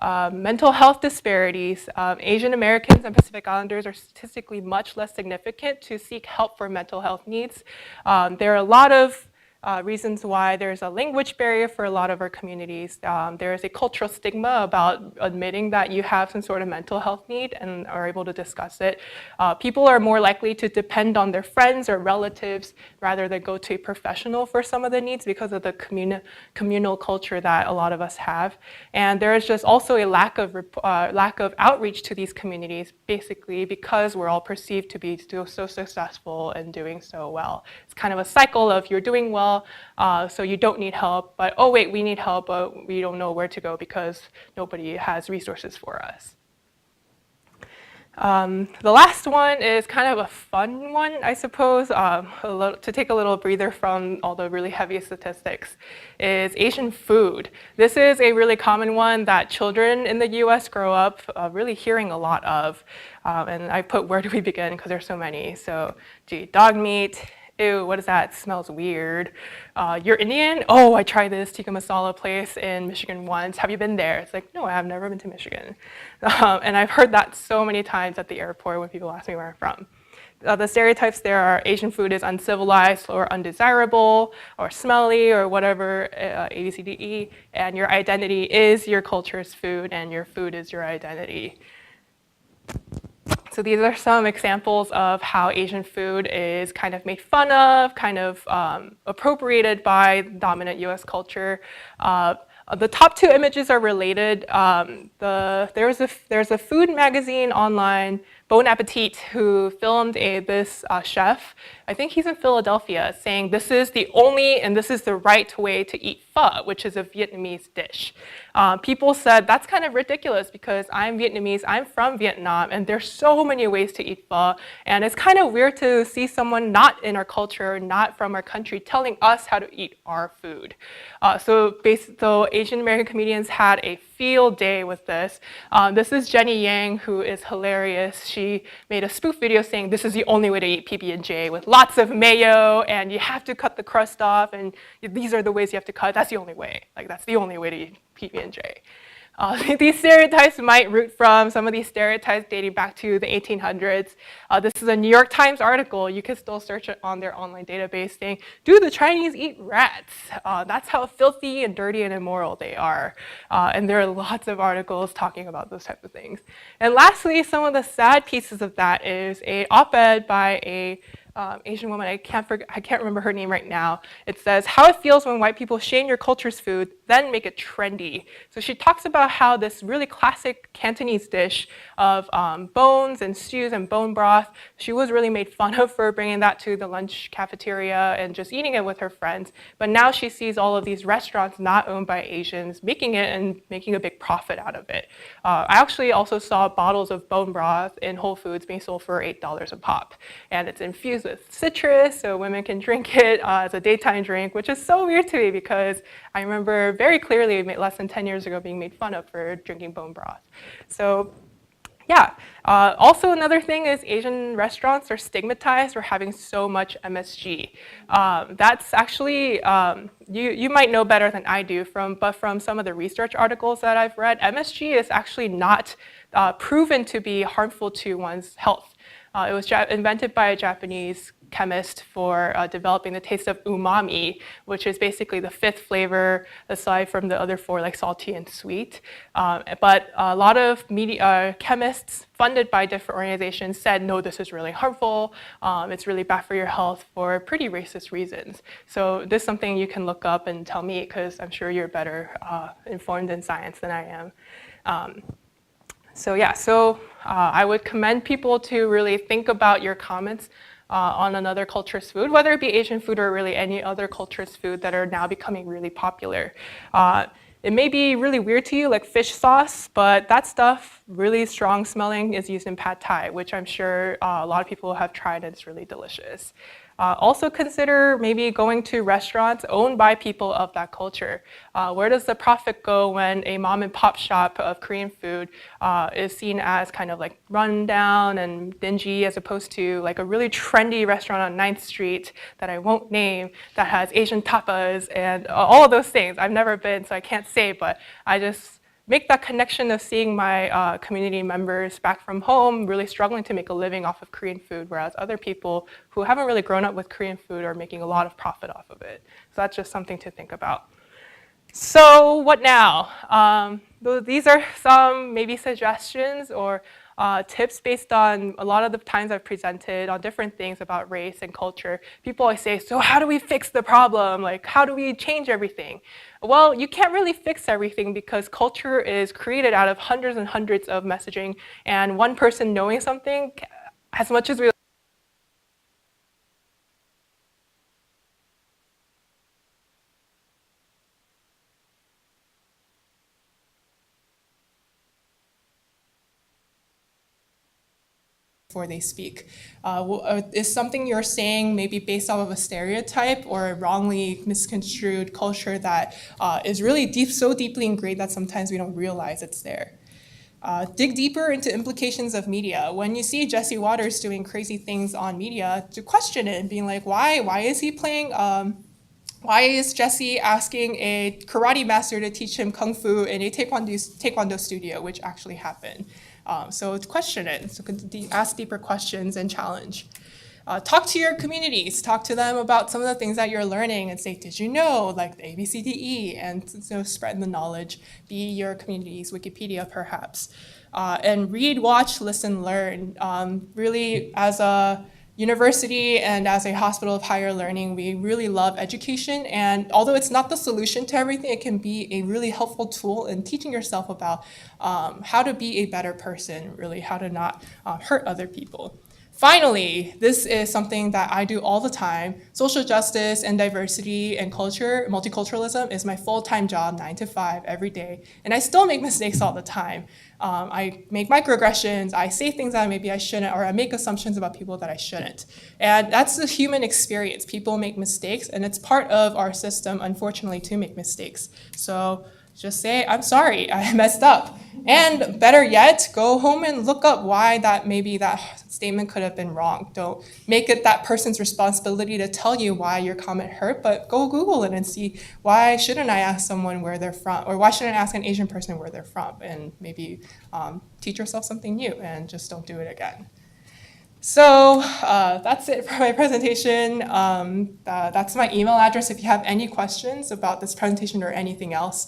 Mental health disparities. Asian Americans and Pacific Islanders are statistically much less significant to seek help for mental health needs. There are a lot of reasons why there's a language barrier for a lot of our communities. There is a cultural stigma about admitting that you have some sort of mental health need and are able to discuss it. People are more likely to depend on their friends or relatives rather than go to a professional for some of the needs because of the communal culture that a lot of us have. And there is just also a lack of outreach to these communities, basically because we're all perceived to be so successful and doing so well. It's kind of a cycle of you're doing well, so you don't need help, but oh wait, we need help, but we don't know where to go because nobody has resources for us. The last one is kind of a fun one, I suppose, to take a little breather from all the really heavy statistics, is Asian food. This is a really common one that children in the US grow up really hearing a lot of. And I put where do we begin because there's so many. So, gee, dog meat. Ew, what is that? It smells weird. You're Indian? Oh, I tried this tikka masala place in Michigan once. Have you been there? It's like, no, I have never been to Michigan. And I've heard that so many times at the airport when people ask me where I'm from. The stereotypes there are Asian food is uncivilized or undesirable or smelly or whatever, A, B, C, D, E, and your identity is your culture's food and your food is your identity. So these are some examples of how Asian food is kind of made fun of, kind of appropriated by dominant US culture. The top two images are related. There's a food magazine online, Bon Appetit, who filmed this chef. I think he's in Philadelphia, saying this is the only and this is the right way to eat pho, which is a Vietnamese dish. People said that's kind of ridiculous because I'm Vietnamese, I'm from Vietnam, and there's so many ways to eat pho, and it's kind of weird to see someone not in our culture, not from our country, telling us how to eat our food. So Asian American comedians had a field day with this. This is Jenny Yang, who is hilarious. She made a spoof video saying this is the only way to eat PB&J with lots of mayo, and you have to cut the crust off, and these are the ways you have to cut. That's the only way. Like, that's the only way to eat PB&J. These stereotypes might root from some of these stereotypes dating back to the 1800s. This is a New York Times article. You can still search it on their online database saying, do the Chinese eat rats? That's how filthy and dirty and immoral they are. And there are lots of articles talking about those types of things. And lastly, some of the sad pieces of that is an op-ed by a Asian woman, I can't remember her name right now. It says, how it feels when white people shame your culture's food, then make it trendy. So she talks about how this really classic Cantonese dish of bones and stews and bone broth, she was really made fun of for bringing that to the lunch cafeteria and just eating it with her friends. But now she sees all of these restaurants not owned by Asians making it and making a big profit out of it. I actually also saw bottles of bone broth in Whole Foods being sold for $8 a pop. And it's infused infused with citrus, so women can drink it as a daytime drink, which is so weird to me because I remember very clearly less than 10 years ago being made fun of for drinking bone broth. So yeah, also another thing is Asian restaurants are stigmatized for having so much MSG. That's actually, you might know better than I do, but from some of the research articles that I've read, MSG is actually not proven to be harmful to one's health. It was invented by a Japanese chemist for developing the taste of umami, which is basically the 5th flavor aside from the other 4, like salty and sweet. But a lot of chemists funded by different organizations said, no, this is really harmful. It's really bad for your health for pretty racist reasons. So this is something you can look up and tell me, because I'm sure you're better informed in science than I am. So yeah, I would commend people to really think about your comments on another culture's food, whether it be Asian food or really any other culture's food that are now becoming really popular. It may be really weird to you, like fish sauce, but that stuff, really strong smelling, is used in pad thai, which I'm sure a lot of people have tried and it's really delicious. Also consider maybe going to restaurants owned by people of that culture. Where does the profit go when a mom and pop shop of Korean food is seen as kind of like run down and dingy, as opposed to like a really trendy restaurant on 9th Street that I won't name that has Asian tapas and all of those things. I've never been, so I can't say, but I just make that connection of seeing my community members back from home really struggling to make a living off of Korean food, whereas other people who haven't really grown up with Korean food are making a lot of profit off of it. So that's just something to think about. So what now? These are some maybe suggestions or tips based on a lot of the times I've presented on different things about race and culture. People always say, so how do we fix the problem? Like, how do we change everything? Well, you can't really fix everything because culture is created out of hundreds and hundreds of messaging, and one person knowing something, as much as we before they speak. Is something you're saying maybe based off of a stereotype or a wrongly misconstrued culture that is really so deeply ingrained that sometimes we don't realize it's there? Dig deeper into implications of media. When you see Jesse Waters doing crazy things on media, to question it and being like, why is he playing, why is Jesse asking a karate master to teach him kung fu in a taekwondo studio, which actually happened? So question it, so ask deeper questions and challenge. Talk to your communities, talk to them about some of the things that you're learning and say, did you know, like the ABCDE, and spread the knowledge, be your community's Wikipedia perhaps. And read, watch, listen, learn. Really, as a university and as a hospital of higher learning, we really love education, and although it's not the solution to everything, it can be a really helpful tool in teaching yourself about how to be a better person, really how to not hurt other people. Finally, this is something that I do all the time. Social justice and diversity and culture, multiculturalism is my full-time job, 9 to 5, every day. And I still make mistakes all the time. I make microaggressions, I say things that maybe I shouldn't, or I make assumptions about people that I shouldn't. And that's the human experience. People make mistakes, and it's part of our system, unfortunately, to make mistakes. So just say, I'm sorry, I messed up. And better yet, go home and look up why maybe that statement could have been wrong. Don't make it that person's responsibility to tell you why your comment hurt, but go Google it and see, why shouldn't I ask someone where they're from, or why shouldn't I ask an Asian person where they're from, and maybe teach yourself something new and just don't do it again. So that's it for my presentation. That's my email address if you have any questions about this presentation or anything else.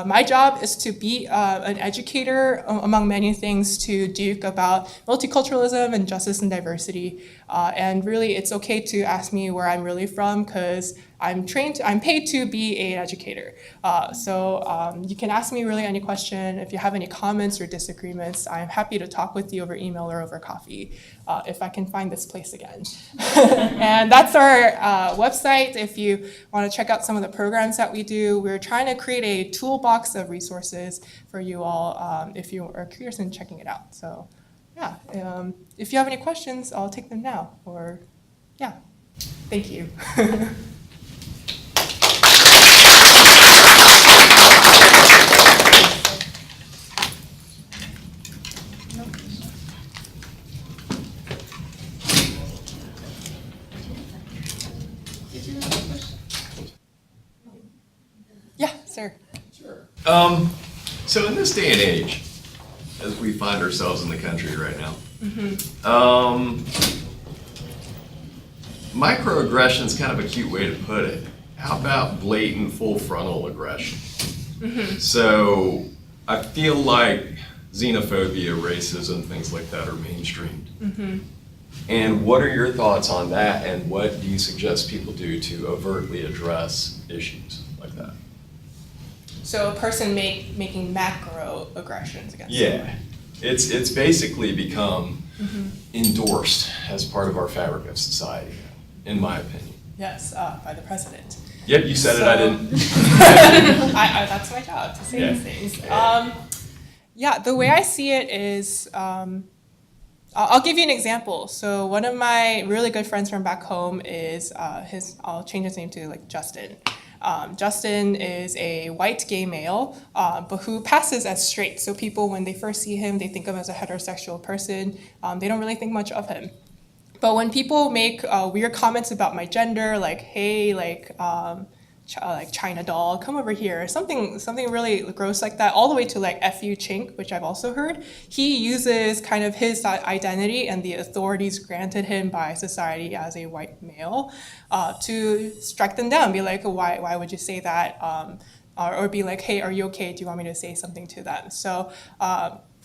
My job is to be an educator, among many things, to Duke about multiculturalism and justice and diversity. And really, it's okay to ask me where I'm really from, because I'm paid to be an educator. So you can ask me really any question. If you have any comments or disagreements, I'm happy to talk with you over email or over coffee, if I can find this place again. And that's our website. If you want to check out some of the programs that we do, we're trying to create a toolbox of resources for you all if you are curious in checking it out. So yeah, if you have any questions, I'll take them now, or Yeah, thank you. Yeah, sir. So in this day and age, as we find ourselves in the country right now, microaggression is kind of a cute way to put it. How about blatant full frontal aggression? So I feel like xenophobia, racism, things like that are mainstreamed. And what are your thoughts on that, and what do you suggest people do to overtly address issues like that? So a person making macro aggressions against Yeah, it's basically become endorsed as part of our fabric of society, in my opinion. Yes, by the president. Yep, you said it, I didn't. That's my job, to say these things. Yeah, the way I see it is, I'll give you an example. So one of my really good friends from back home is I'll change his name to like Justin. Justin is a white gay male, but who passes as straight. So people, when they first see him, they think of him as a heterosexual person. They don't really think much of him. But when people make weird comments about my gender, like, hey, like China doll, come over here, something really gross like that, all the way to like F you chink, which I've also heard, he uses kind of his identity and the authorities granted him by society as a white male to strike them down, be like, why would you say that? Or be like, hey, are you okay? Do you want me to say something to them? So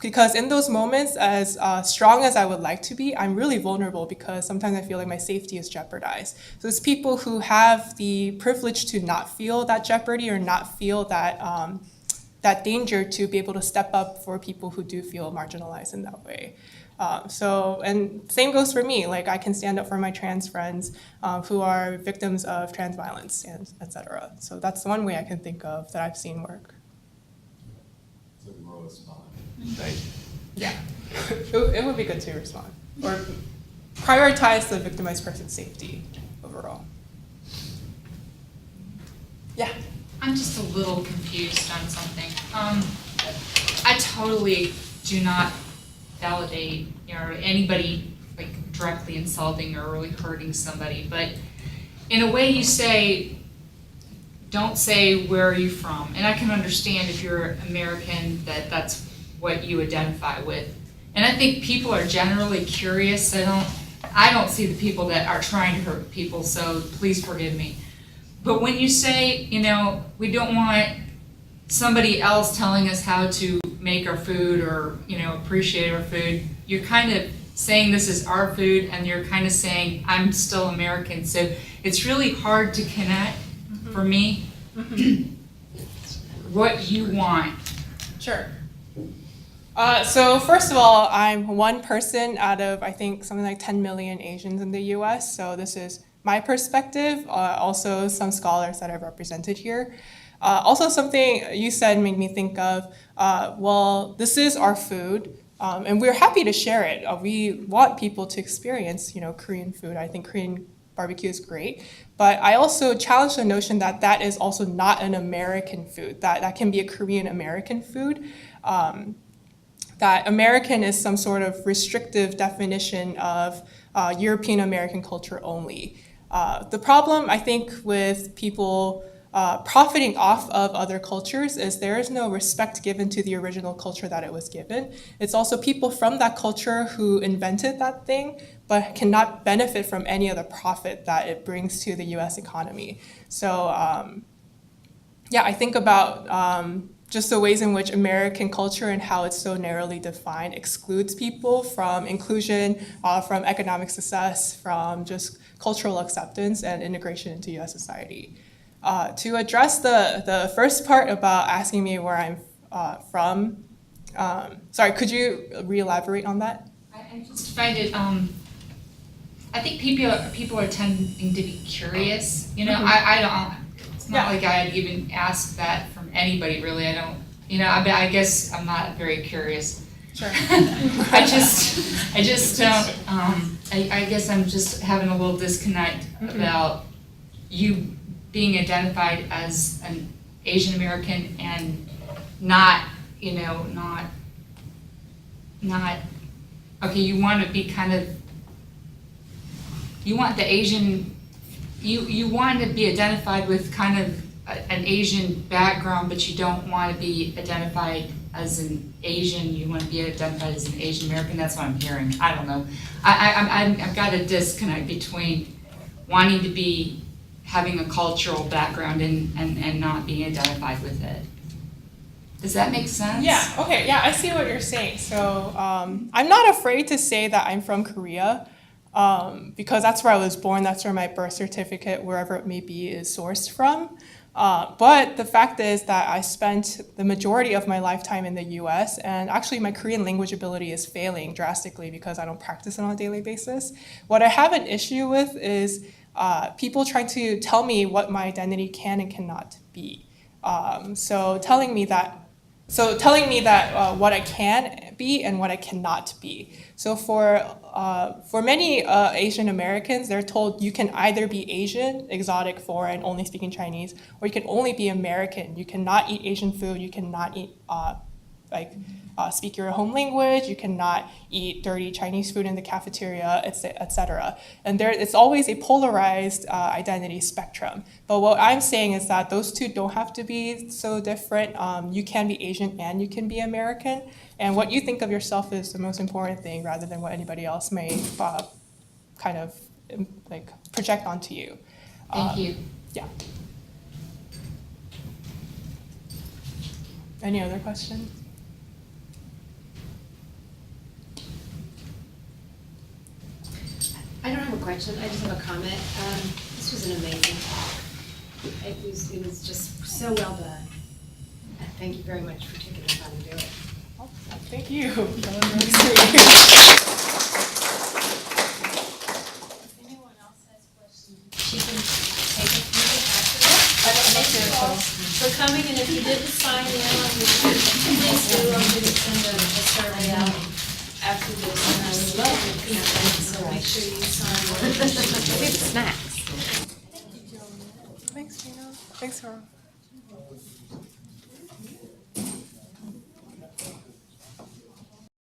because in those moments, as strong as I would like to be, I'm really vulnerable because sometimes I feel like my safety is jeopardized. So it's people who have the privilege to not feel that jeopardy or not feel that that danger to be able to step up for people who do feel marginalized in that way. And same goes for me. Like I can stand up for my trans friends who are victims of trans violence, and et cetera. So that's one way I can think of that I've seen work. Thank you. Yeah, it would be good to respond or prioritize the victimized person's safety overall. Yeah. I'm just a little confused on something. I totally do not validate, anybody like directly insulting or really hurting somebody, but in a way you say, don't say where are you from, and I can understand if you're American that that's what you identify with. And I think people are generally curious. I don't see the people that are trying to hurt people, so please forgive me. But when you say, we don't want somebody else telling us how to make our food or, appreciate our food, you're kind of saying this is our food, and you're kind of saying I'm still American. So it's really hard to connect for me what you want. Sure. So first of all, I'm one person out of, I think, something like 10 million Asians in the US. So this is my perspective, also some scholars that I've represented here. Also something you said made me think of, well, this is our food, and we're happy to share it. We want people to experience, Korean food. I think Korean barbecue is great. But I also challenge the notion that that is also not an American food, that can be a Korean American food. That American is some sort of restrictive definition of European American culture only. The problem, I think, with people profiting off of other cultures is there is no respect given to the original culture that it was given. It's also people from that culture who invented that thing, but cannot benefit from any of the profit that it brings to the US economy. So I think about just the ways in which American culture and how it's so narrowly defined excludes people from inclusion, from economic success, from just cultural acceptance and integration into US society. To address the first part about asking me where I'm from, sorry, could you re-elaborate on that? I just find it, I think people are tending to be curious. I don't, it's not like I'd even ask that from anybody really. I don't, I guess I'm not very curious. Sure. I just don't, I guess I'm just having a little disconnect about you being identified as an Asian American and not, okay, you want to be kind of, you want the Asian, you want to be identified with kind of an Asian background, but you don't want to be identified as an Asian, you want to be identified as an Asian American. That's what I'm hearing. I don't know. I've got a disconnect between wanting to be having a cultural background and not being identified with it. Does that make sense? Yeah, okay, yeah, I see what you're saying. So I'm not afraid to say that I'm from Korea because that's where I was born, that's where my birth certificate, wherever it may be, is sourced from. But the fact is that I spent the majority of my lifetime in the US, and actually my Korean language ability is failing drastically because I don't practice it on a daily basis. What I have an issue with is people trying to tell me what my identity can and cannot be. So telling me that what I can be and what I cannot be. So for many Asian Americans, they're told you can either be Asian, exotic, foreign, only speaking Chinese, or you can only be American. You cannot eat Asian food. You cannot eat speak your home language. You cannot eat dirty Chinese food in the cafeteria, etc. And it's always a polarized identity spectrum. But what I'm saying is that those two don't have to be so different. You can be Asian and you can be American. And what you think of yourself is the most important thing rather than what anybody else may kind of project onto you. Thank you. Yeah. Any other questions? I don't have a question, I just have a comment. This was an amazing talk. It was just so well done. And thank you very much for taking the time to do it. Thank you. That was really sweet. If anyone else has questions, she can take a few after that. Thank you all for coming, and if you didn't sign in on your sheet, please do. I'm going to send a survey out after this, and I would love your feedback, so make sure you sign one. Snacks. Thanks, Gina. Thanks, Ron.